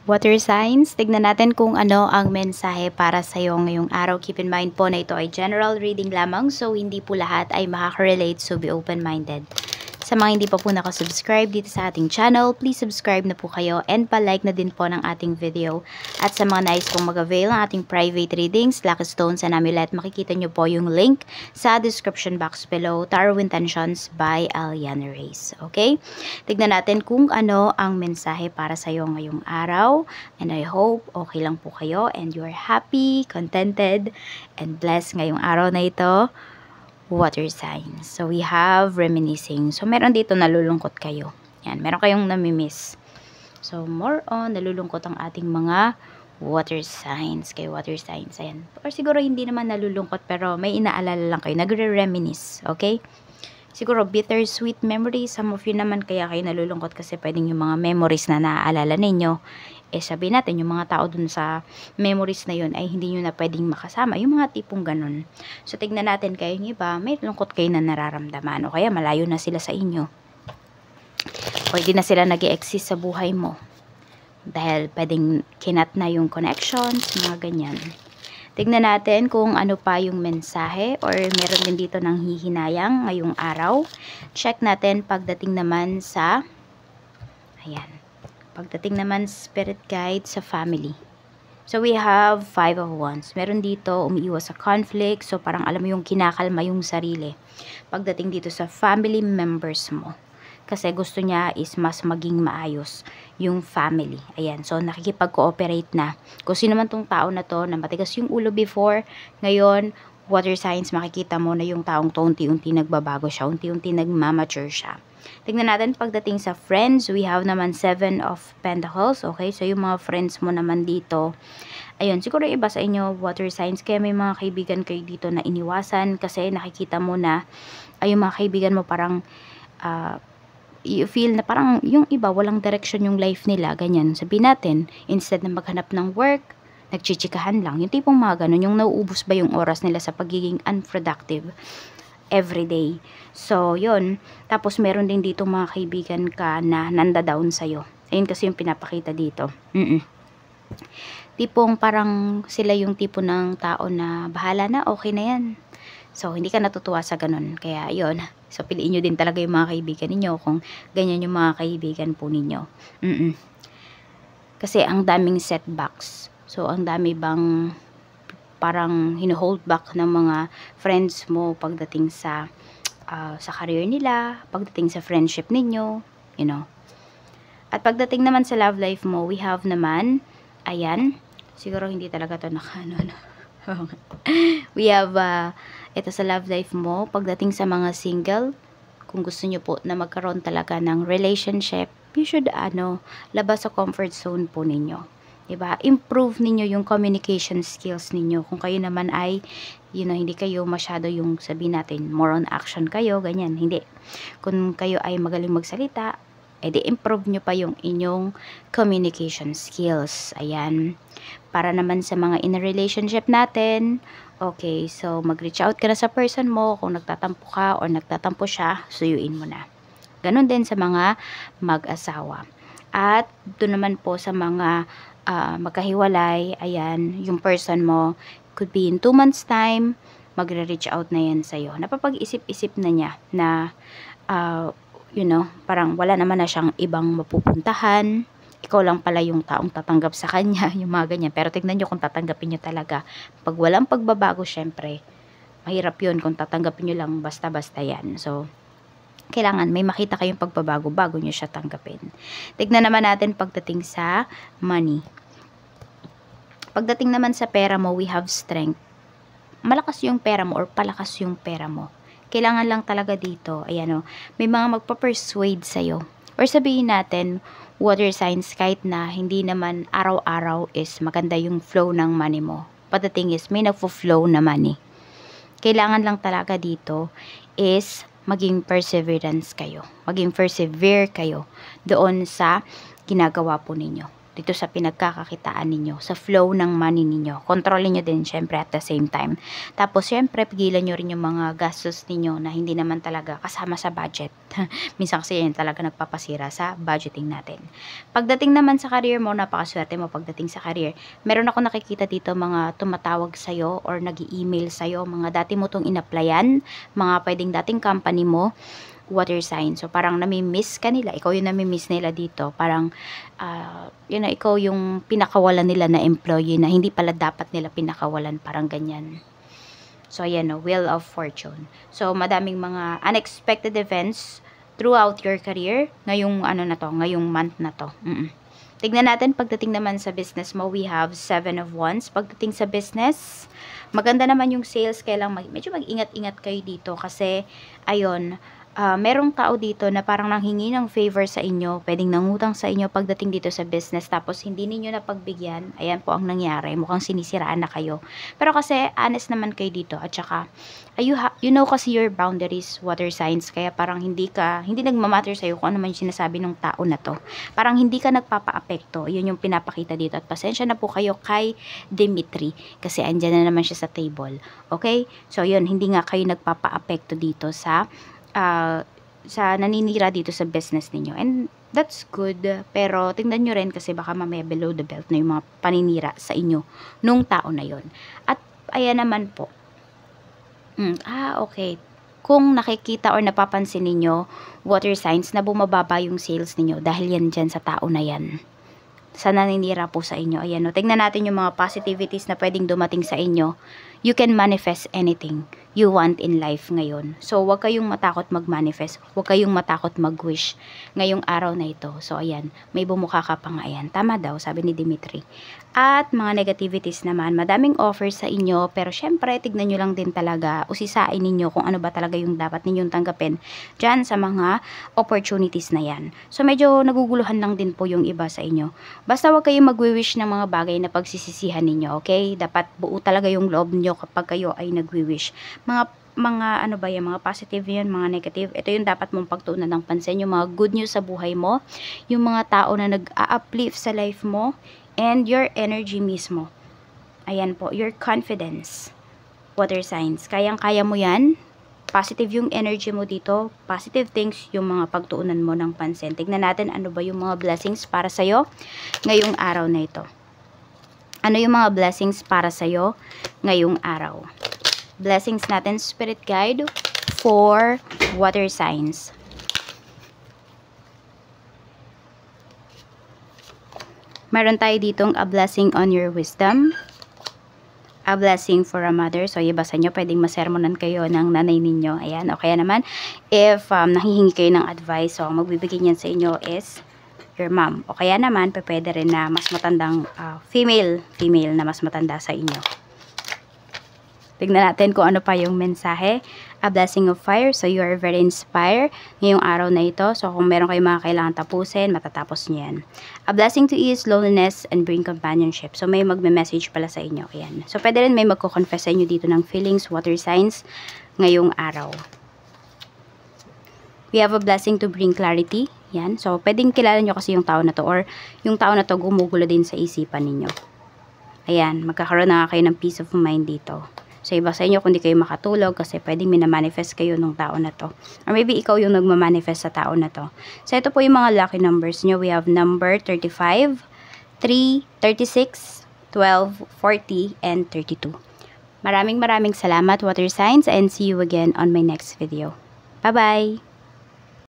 Water signs, tignan natin kung ano ang mensahe para sa iyo ngayong araw. Keep in mind po na ito ay general reading lamang, so hindi po lahat ay makaka-relate, so be open-minded. Sa mga hindi pa po nakasubscribe dito sa ating channel, please subscribe na po kayo and pa-like na din po ng ating video. At sa mga nais pong mag-avail ng ating private readings, Lucky Stones and Amulet, makikita nyo po yung link sa description box below. Tarot Intentions by Aliana Reyes. Okay? Tignan natin kung ano ang mensahe para sa iyo ngayong araw. And I hope okay lang po kayo and you're happy, contented, and blessed ngayong araw na ito. Water signs. So, we have reminiscing. So, meron dito nalulungkot kayo. Yan, meron kayong namimiss. So, more on, nalulungkot ang ating mga water signs. Kay water signs, ayan. Or siguro hindi naman nalulungkot, pero may inaalala lang kayo. Nagre-reminisce, okay? Siguro, bittersweet memories. Some of you naman kaya kayo nalulungkot kasi pwedeng yung mga memories na naaalala ninyo. Sabihin natin, yung mga tao dun sa memories na yun ay hindi nyo na pwedeng makasama. Yung mga tipong ganun. So, tignan natin kayo yung iba, may lungkot kayo na nararamdaman. O kaya, malayo na sila sa inyo. O hindi na sila nag-i-exist sa buhay mo. Dahil pwedeng kinat na yung connections, mga ganyan. Tignan natin kung ano pa yung mensahe or meron din dito ng hihinayang ngayong araw. Check natin pagdating naman sa, ayan. Pagdating naman spirit guide sa family. So, we have 5 of Wands. Meron dito, umiiwas sa conflict. So, parang alam mo yung kinakalma yung sarili. Pagdating dito sa family members mo. Kasi gusto niya is mas maging maayos yung family. Ayan. So, nakikipag-cooperate na. Kung sino man tong tao na to, na matigas yung ulo before, ngayon, water signs, makikita mo na yung taong to, unti-unti nagbabago siya. Unti-unti nagmamature siya. Tignan natin pagdating sa friends, we have naman 7 of Pentacles. Okay, so yung mga friends mo naman dito, ayun, siguro iba sa inyo, water signs, kaya may mga kaibigan kayo dito na iniwasan kasi nakikita mo na, ay yung mga kaibigan mo parang, you feel na parang yung iba, walang direction yung life nila, ganyan. Sabihin natin, instead na maghanap ng work, nagchichikahan lang. Yung tipong mga ganun, yung nauubos ba yung oras nila sa pagiging unproductive everyday. So, yun. Tapos, meron din dito mga kaibigan ka na nanda-down sa'yo. Ayun kasi yung pinapakita dito. Tipong parang sila yung tipo ng tao na bahala na, okay na yan. So, hindi ka natutuwa sa ganun. Kaya, yun. So, piliin nyo din talaga yung mga kaibigan ninyo kung ganyan yung mga kaibigan po ninyo. Kasi, ang daming setbacks. So, ang dami bang parang hino-hold back ng mga friends mo pagdating sa career nila, pagdating sa friendship ninyo, you know. At pagdating naman sa love life mo, we have naman, ayan, siguro hindi talaga to nakaano. We have, ito sa love life mo, pagdating sa mga single, kung gusto nyo po na magkaroon talaga ng relationship, you should, labas sa comfort zone po ninyo. Diba? Improve ninyo yung communication skills ninyo. Kung kayo naman ay, hindi kayo masyado yung sabihin natin, more on action kayo, ganyan. Hindi. Kung kayo ay magaling magsalita, edi improve nyo pa yung inyong communication skills. Ayan. Para naman sa mga in a relationship natin, okay, so mag-reach out ka na sa person mo. Kung nagtatampo ka o nagtatampo siya, suyuin mo na. Ganon din sa mga mag-asawa. At doon naman po sa mga magkahiwalay, ayan, yung person mo, could be in 2 months time, magre-reach out na yan sa'yo. Napapag-isip-isip na niya na, parang wala naman na siyang ibang mapupuntahan. Ikaw lang pala yung taong tatanggap sa kanya, yung mga ganyan. Pero tignan nyo kung tatanggapin nyo talaga. Pag walang pagbabago, syempre, mahirap yun kung tatanggapin nyo lang basta-basta yan. So, kailangan may makita kayong pagbabago bago nyo siya tanggapin. Tignan naman natin pagdating sa money. Pagdating naman sa pera mo, we have strength. Malakas yung pera mo or palakas yung pera mo. Kailangan lang talaga dito, ayan may mga magpa-persuade sa'yo. Or sabihin natin, water signs, kahit na hindi naman araw-araw is maganda yung flow ng money mo. But the thing is, may nagfo-flow na money. Kailangan lang talaga dito is maging perseverance kayo. Maging persevere kayo doon sa ginagawa po ninyo. dito sa pinagkakakitaan ninyo, sa flow ng money ninyo. Kontrolin nyo din syempre at the same time. Tapos syempre pigilan nyo rin yung mga gastos ninyo na hindi naman talaga kasama sa budget. Minsan kasi yan talaga nagpapasira sa budgeting natin. Pagdating naman sa career mo, napakaswerte mo pagdating sa career. Meron ako nakikita dito mga tumatawag sa'yo or nag-i-email sa'yo, mga dati mo tong in-applyan, mga pwedeng dating company mo, water sign. So, parang nami-miss ka nila. Ikaw yung nami-miss nila dito. Parang, yun na, ikaw yung pinakawalan nila na employee na hindi pala dapat nila pinakawalan. Parang ganyan. So, ayan o, Wheel of Fortune. So, madaming mga unexpected events throughout your career ngayong ano na to, ngayong month na to. Tignan natin pagdating naman sa business mo, we have 7 of Wands. Pagdating sa business, maganda naman yung sales, kaya lang medyo mag-ingat-ingat kayo dito kasi, ayun, merong tao dito na parang nanghingi ng favor sa inyo, pwedeng nangutang sa inyo pagdating dito sa business, tapos hindi ninyo napagbigyan. Ayan po ang nangyari, mukhang sinisiraan na kayo. Pero kasi honest naman kayo dito, at saka you know kasi your boundaries, water signs, kaya parang hindi nagmamatter sa'yo kung ano man yung sinasabi ng tao na to. Parang hindi ka nagpapa-apekto, yun yung pinapakita dito. At pasensya na po kayo kay Dimitri, kasi andyan na naman siya sa table. Okay? So yun, hindi nga kayo nagpapa-apekto dito sa naninira dito sa business ninyo. And that's good. Pero tingnan nyo rin kasi baka mamaya below the belt na yung mga paninira sa inyo nung tao na yon. At ayan naman po. Okay. Kung nakikita or napapansin ninyo, water signs, na bumababa yung sales ninyo dahil yan dyan sa tao na yan. Sa naninira po sa inyo. Ayan, no? Tingnan natin yung mga positivities na pwedeng dumating sa inyo. You can manifest anything you want in life ngayon. So, huwag kayong matakot mag-manifest. Huwag kayong matakot mag-wish ngayong araw na ito. So, ayan, may bumuka ka pa nga. Ayan, tama daw, sabi ni Dimitri. At mga negativities naman, madaming offers sa inyo, pero syempre, tignan nyo lang din talaga, usisain ninyo kung ano ba talaga yung dapat ninyong tanggapin dyan sa mga opportunities na yan. So, medyo naguguluhan lang din po yung iba sa inyo. Basta huwag kayong mag-wish ng mga bagay na pagsisisihan ninyo, okay? Dapat buo talaga yung loob nyo kapag kayo ay nag-wish. Mga ano ba yan, mga positive yan, mga negative, ito yung dapat mong pagtuunan ng pansin, yung mga good news sa buhay mo, yung mga tao na nag-a-uplift sa life mo, and your energy mismo. Ayan po, your confidence, water signs, kayang-kaya mo yan, positive yung energy mo dito, positive things yung mga pagtuunan mo ng pansin. Tignan natin ano ba yung mga blessings para sa'yo ngayong araw na ito. Ano yung mga blessings para sa'yo ngayong araw? Blessings natin, spirit guide for water signs. Meron tayo ditong a blessing on your wisdom, a blessing for a mother. So, ibasa nyo, pwedeng masermonan kayo ng nanay ninyo. Ayan, o kaya naman, if nahihingi kayo ng advice, so, magbibigay niyan sa inyo is your mom. O kaya naman, pwede rin na mas matandang female na mas matanda sa inyo. Tignan natin kung ano pa yung mensahe. A blessing of fire. So, you are very inspired ngayong araw na ito. So, kung meron kayong mga kailangan tapusin, matatapos nyo yan. A blessing to ease loneliness and bring companionship. So, may magme-message pala sa inyo. Ayan. So, pwede rin may magko-confess sa inyo dito ng feelings, water signs ngayong araw. We have a blessing to bring clarity. Yan. So, pwedeng kilala nyo kasi yung tao na to or yung tao na to gumugulo din sa isipan ninyo. Ayan. Magkakaroon na kayo ng peace of mind dito. So, iba sa inyo kung di kayo makatulog kasi pwedeng minamanifest kayo ng tao na to. Or maybe ikaw yung nagmamanifest sa tao na to. So, ito po yung mga lucky numbers nyo. We have number 35, 3, 36, 12, 40, and 32. Maraming salamat, water signs, and see you again on my next video. Bye-bye!